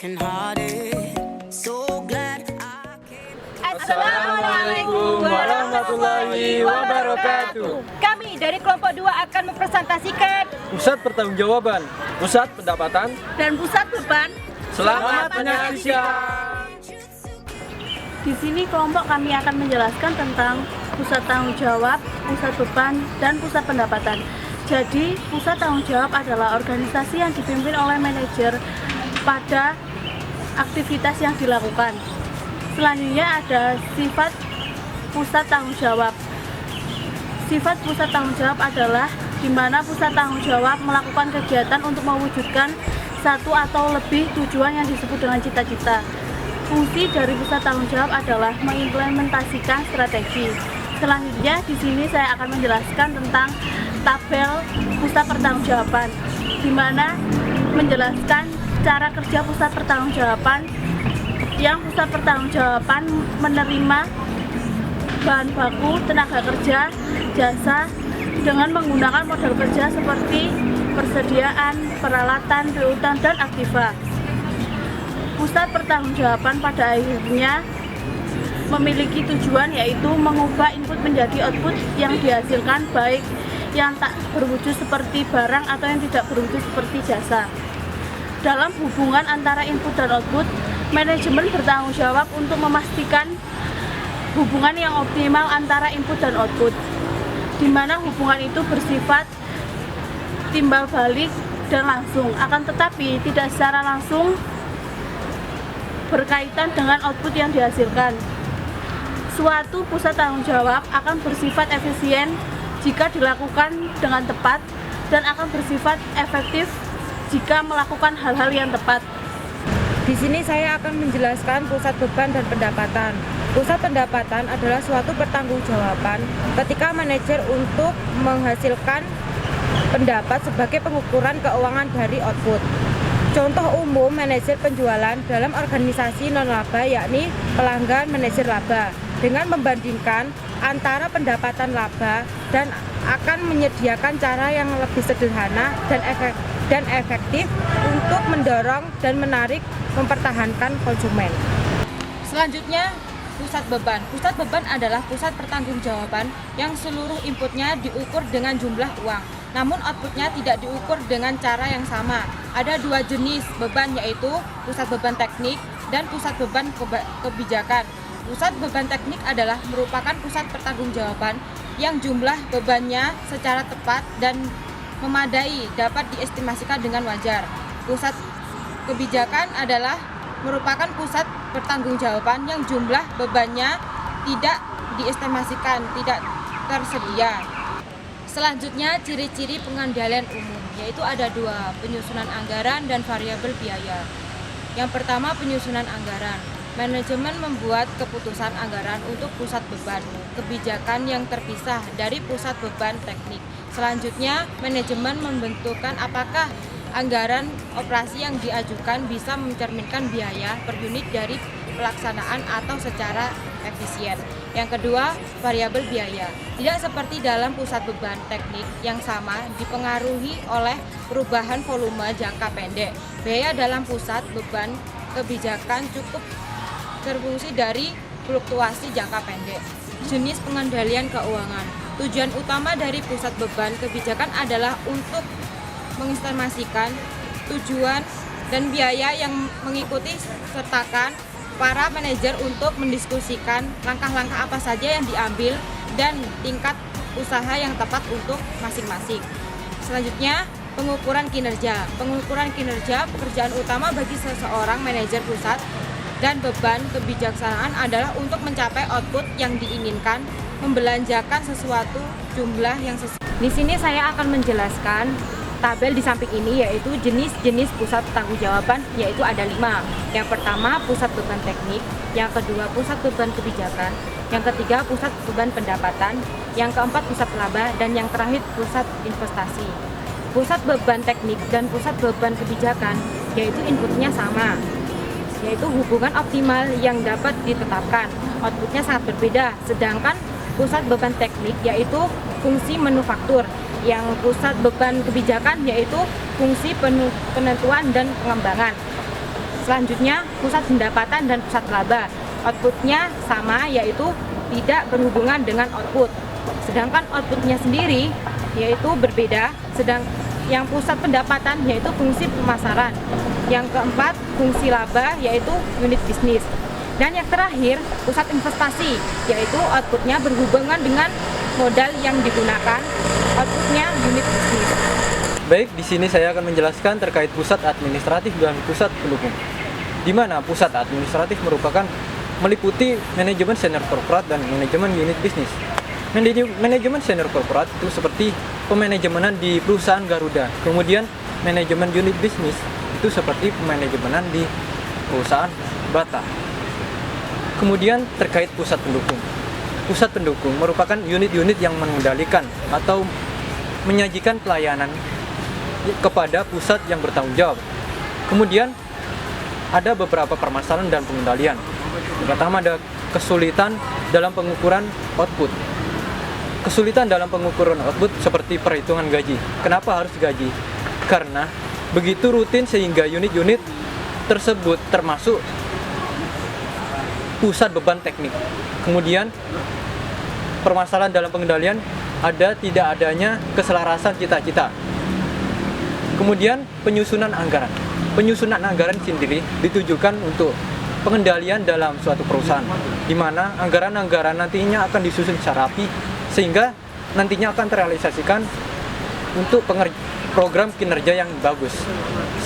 working harder. So glad I came. Assalamualaikum warahmatullahi wabarakatuh. Kami dari kelompok 2 akan mempresentasikan Pusat Pertanggungjawaban, Pusat Pendapatan. dan pusat beban. Selamat menyaksikan. Di sini kelompok kami akan menjelaskan tentang pusat tanggung jawab, pusat beban, dan pusat pendapatan. Jadi, pusat tanggung jawab adalah organisasi yang dipimpin oleh manajer pada aktivitas yang dilakukan. Selanjutnya ada sifat pusat tanggung jawab. Sifat pusat tanggung jawab adalah di mana pusat tanggung jawab melakukan kegiatan untuk mewujudkan satu atau lebih tujuan yang disebut dengan cita-cita. Fungsi dari pusat tanggung jawab adalah mengimplementasikan strategi. Selanjutnya di sini saya akan menjelaskan tentang tabel pusat pertanggungjawaban, di mana menjelaskan cara kerja pusat pertanggungjawaban, yang pusat pertanggungjawaban menerima bahan baku, tenaga kerja, jasa dengan menggunakan modal kerja seperti persediaan, peralatan, piutang, dan aktiva. Pusat pertanggungjawaban pada akhirnya memiliki tujuan yaitu mengubah input menjadi output yang dihasilkan, baik yang tak berwujud seperti barang atau yang tidak berwujud seperti jasa. Dalam hubungan antara input dan output, manajemen bertanggung jawab untuk memastikan hubungan yang optimal antara input dan output, di mana hubungan itu bersifat timbal balik dan langsung, akan tetapi tidak secara langsung berkaitan dengan output yang dihasilkan. Suatu pusat tanggung jawab akan bersifat efisien jika dilakukan dengan tepat dan akan bersifat efektif jika melakukan hal-hal yang tepat. Di sini saya akan menjelaskan pusat beban dan pendapatan. Pusat pendapatan adalah suatu pertanggungjawaban ketika manajer untuk menghasilkan pendapat sebagai pengukuran keuangan dari output. Contoh umum manajer penjualan dalam organisasi non-laba yakni pelanggan manajer laba dengan membandingkan antara pendapatan laba dan akan menyediakan cara yang lebih sederhana dan efektif untuk mendorong dan menarik mempertahankan konsumen. Selanjutnya, pusat beban. Pusat beban adalah pusat pertanggungjawaban yang seluruh inputnya diukur dengan jumlah uang, namun outputnya tidak diukur dengan cara yang sama. Ada dua jenis beban, yaitu pusat beban teknik dan pusat beban kebijakan. Pusat beban teknik adalah merupakan pusat pertanggungjawaban yang jumlah bebannya secara tepat dan memadai dapat diestimasikan dengan wajar. Pusat kebijakan adalah merupakan pusat pertanggungjawaban yang jumlah bebannya tidak diestimasikan, tidak tersedia. Selanjutnya, ciri-ciri pengendalian umum, yaitu ada dua, penyusunan anggaran dan variabel biaya. Yang pertama, penyusunan anggaran. Manajemen membuat keputusan anggaran untuk pusat beban kebijakan yang terpisah dari pusat beban teknik. Selanjutnya, manajemen membentukkan apakah anggaran operasi yang diajukan bisa mencerminkan biaya per unit dari pelaksanaan atau secara efisien. Yang kedua, variabel biaya. Tidak seperti dalam pusat beban teknik yang sama dipengaruhi oleh perubahan volume jangka pendek. Biaya dalam pusat beban kebijakan cukup terfungsi dari fluktuasi jangka pendek. Jenis pengendalian keuangan. Tujuan utama dari pusat beban kebijakan adalah untuk mengestimasikan tujuan dan biaya yang mengikuti sertakan para manajer untuk mendiskusikan langkah-langkah apa saja yang diambil dan tingkat usaha yang tepat untuk masing-masing. Selanjutnya, pengukuran kinerja. Pengukuran kinerja pekerjaan utama bagi seseorang manajer pusat dan beban kebijaksanaan adalah untuk mencapai output yang diinginkan, membelanjakan sesuatu jumlah yang sesuai. Di sini saya akan menjelaskan tabel di samping ini, yaitu jenis-jenis pusat pertanggungjawaban, yaitu ada 5. Yang pertama, pusat beban teknik. Yang kedua, pusat beban kebijakan. Yang ketiga, pusat beban pendapatan. Yang keempat, pusat laba. Dan yang terakhir, pusat investasi. Pusat beban teknik dan pusat beban kebijakan, yaitu inputnya sama, yaitu hubungan optimal yang dapat ditetapkan. Outputnya sangat berbeda. Sedangkan pusat beban teknik yaitu fungsi manufaktur, yang pusat beban kebijakan yaitu fungsi penentuan dan pengembangan. Selanjutnya, pusat pendapatan dan pusat laba. Outputnya sama, yaitu tidak berhubungan dengan output. Sedangkan outputnya sendiri yaitu berbeda. Yang pusat pendapatan yaitu fungsi pemasaran. Yang keempat, fungsi laba yaitu unit bisnis. Dan yang terakhir, pusat investasi yaitu outputnya berhubungan dengan modal yang digunakan. Outputnya unit bisnis. Baik, di sini saya akan menjelaskan terkait pusat administratif dan pusat pendukung. Di mana pusat administratif merupakan meliputi manajemen senior korporat dan manajemen unit bisnis. Manajemen senior korporat itu seperti pemanajemenan di perusahaan Garuda. Kemudian manajemen unit bisnis itu seperti pemanajemenan di perusahaan Bata. Kemudian terkait pusat pendukung. Pusat pendukung merupakan unit-unit yang mengendalikan atau menyajikan pelayanan kepada pusat yang bertanggung jawab. Kemudian ada beberapa permasalahan dan pengendalian. Yang pertama ada kesulitan dalam pengukuran output. Kesulitan dalam pengukuran output seperti perhitungan gaji. Kenapa harus gaji? Karena begitu rutin sehingga unit-unit tersebut termasuk pusat beban teknik. Kemudian permasalahan dalam pengendalian ada tidak adanya keselarasan cita-cita. Kemudian penyusunan anggaran. Penyusunan anggaran sendiri ditujukan untuk pengendalian dalam suatu perusahaan, di mana anggaran-anggaran nantinya akan disusun secara rapi sehingga nantinya akan terrealisasikan untuk program kinerja yang bagus.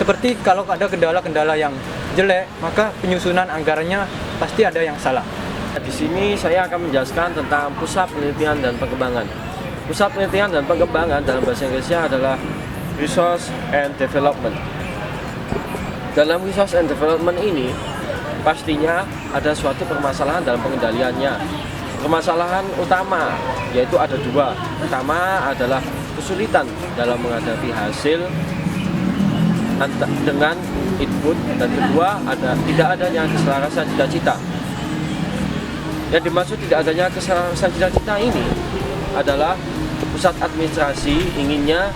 Seperti kalau ada kendala-kendala yang jelek, maka penyusunan anggarannya pasti ada yang salah. Di sini saya akan menjelaskan tentang pusat penelitian dan pengembangan. Pusat penelitian dan pengembangan dalam bahasa Inggrisnya adalah Research and Development. Dalam Research and Development ini pastinya ada suatu permasalahan dalam pengendaliannya. Permasalahan utama yaitu ada dua. Pertama adalah kesulitan dalam menghadapi hasil dengan input, dan kedua tidak adanya keselarasan cita-cita. Yang dimaksud tidak adanya keselarasan cita-cita ini adalah pusat administrasi inginnya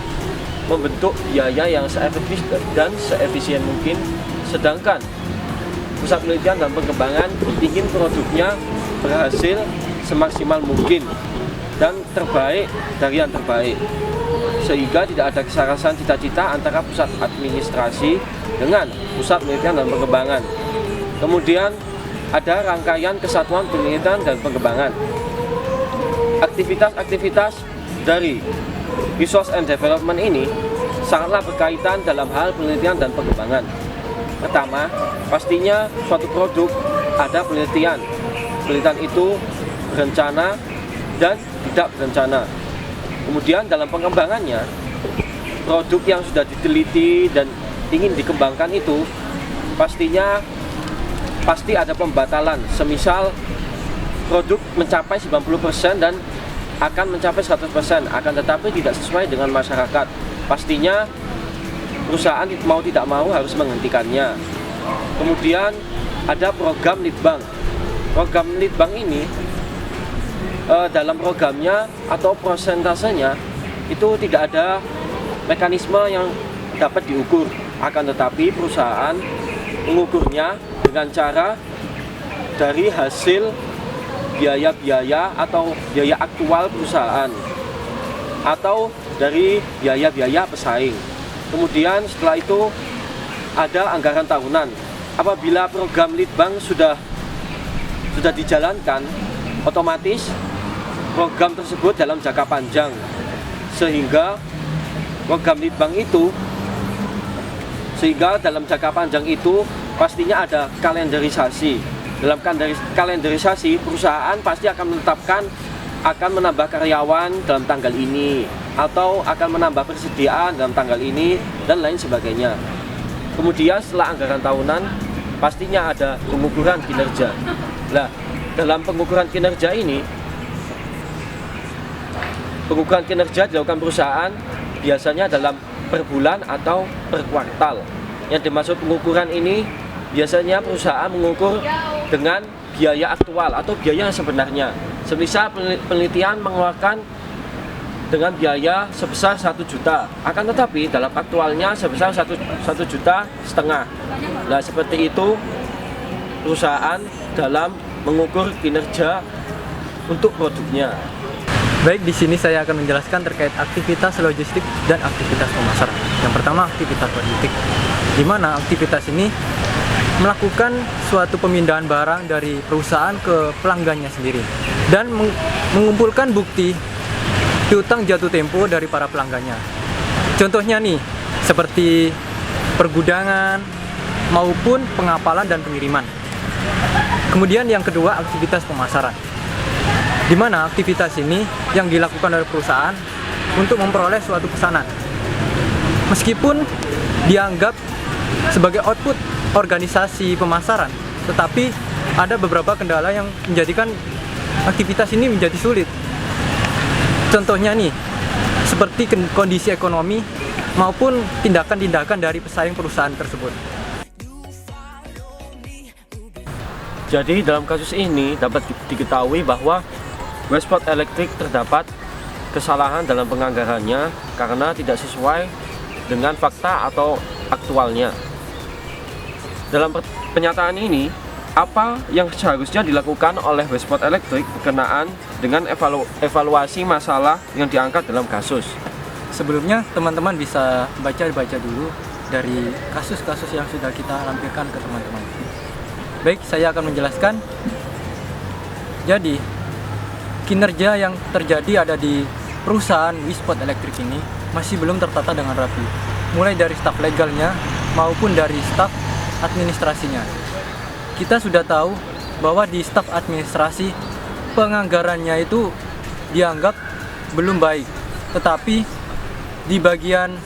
membentuk biaya yang seefektif dan seefisien mungkin, sedangkan pusat penelitian dan pengembangan ingin produknya berhasil semaksimal mungkin dan terbaik dari yang terbaik, sehingga tidak ada keselarasan cita-cita antara pusat administrasi dengan pusat penelitian dan pengembangan. Kemudian ada rangkaian kesatuan penelitian dan pengembangan. Aktivitas-aktivitas dari Research and Development ini sangatlah berkaitan dalam hal penelitian dan pengembangan. Pertama, pastinya suatu produk ada penelitian. Penelitian itu berencana dan tidak berencana. Kemudian dalam pengembangannya, produk yang sudah diteliti dan ingin dikembangkan itu pasti ada pembatalan. Semisal produk mencapai 90% dan akan mencapai 100%, akan tetapi tidak sesuai dengan masyarakat. Pastinya perusahaan mau tidak mau harus menghentikannya. Kemudian ada program litbang. Program litbang ini dalam programnya atau prosentasenya itu tidak ada mekanisme yang dapat diukur, akan tetapi perusahaan mengukurnya dengan cara dari hasil biaya-biaya atau biaya aktual perusahaan atau dari biaya-biaya pesaing. Kemudian setelah itu ada anggaran tahunan. Apabila program litbang sudah dijalankan, otomatis program tersebut dalam jangka panjang, sehingga program litbang itu dalam jangka panjang itu pastinya ada kalenderisasi. Dalam kalenderisasi, perusahaan pasti akan menetapkan akan menambah karyawan dalam tanggal ini atau akan menambah persediaan dalam tanggal ini dan lain sebagainya. Kemudian setelah anggaran tahunan pastinya ada pengukuran kinerja. Nah, dalam pengukuran kinerja ini, pengukuran kinerja dilakukan perusahaan biasanya dalam per bulan atau per kuartal. Yang dimaksud pengukuran ini biasanya perusahaan mengukur dengan biaya aktual atau biaya yang sebenarnya. Semisal penelitian mengeluarkan dengan biaya sebesar 1 juta, akan tetapi dalam aktualnya sebesar 1,5 juta. Nah, seperti itu perusahaan dalam mengukur kinerja untuk produknya. Baik, di sini saya akan menjelaskan terkait aktivitas logistik dan aktivitas pemasaran. Yang pertama, aktivitas logistik, di mana aktivitas ini melakukan suatu pemindahan barang dari perusahaan ke pelanggannya sendiri dan mengumpulkan bukti piutang jatuh tempo dari para pelanggannya. Contohnya nih, seperti pergudangan maupun pengapalan dan pengiriman. Kemudian yang kedua, aktivitas pemasaran, di mana aktivitas ini yang dilakukan oleh perusahaan untuk memperoleh suatu pesanan. Meskipun dianggap sebagai output organisasi pemasaran, tetapi ada beberapa kendala yang menjadikan aktivitas ini menjadi sulit. Contohnya nih, seperti kondisi ekonomi maupun tindakan-tindakan dari pesaing perusahaan tersebut. Jadi dalam kasus ini dapat diketahui bahwa Westport Electric terdapat kesalahan dalam penganggarannya karena tidak sesuai dengan fakta atau aktualnya. Dalam penyataan ini, apa yang seharusnya dilakukan oleh Westport Electric berkenaan dengan evaluasi masalah yang diangkat dalam kasus? Sebelumnya teman-teman bisa baca dulu dari kasus-kasus yang sudah kita lampirkan ke teman-teman. Baik, saya akan menjelaskan. Jadi, kinerja yang terjadi ada di perusahaan Westport Electric ini masih belum tertata dengan rapi, mulai dari staf legalnya maupun dari staf administrasinya. Kita sudah tahu bahwa di staf administrasi penganggarannya itu dianggap belum baik, tetapi di bagian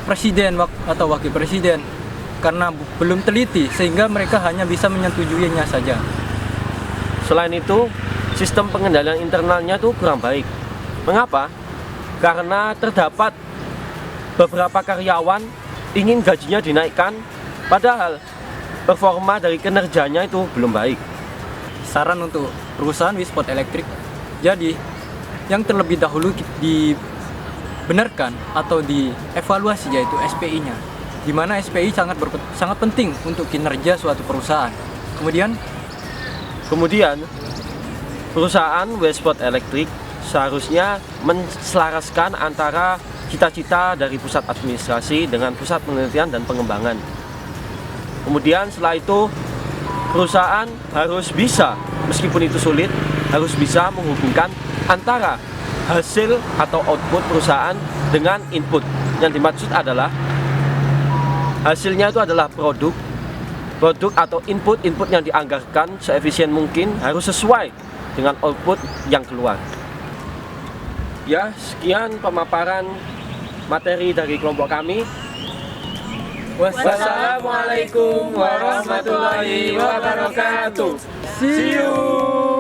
presiden atau wakil presiden karena belum teliti sehingga mereka hanya bisa menyetujuinya saja. Selain itu, sistem pengendalian internalnya itu kurang baik. Mengapa? Karena terdapat beberapa karyawan ingin gajinya dinaikkan, padahal performa dari kinerjanya itu belum baik. Saran untuk perusahaan Westport Electric, jadi yang terlebih dahulu dibenarkan atau dievaluasi yaitu SPI-nya, di mana SPI sangat penting untuk kinerja suatu perusahaan. Kemudian perusahaan Westport Electric seharusnya menselaraskan antara cita-cita dari pusat administrasi dengan pusat penelitian dan pengembangan. Kemudian setelah itu perusahaan harus bisa, meskipun itu sulit, harus bisa menghubungkan antara hasil atau output perusahaan dengan input. Yang dimaksud adalah hasilnya itu adalah produk atau input yang dianggarkan seefisien mungkin harus sesuai dengan output yang keluar. Ya, sekian pemaparan materi dari kelompok kami. Wassalamualaikum warahmatullahi wabarakatuh. See you.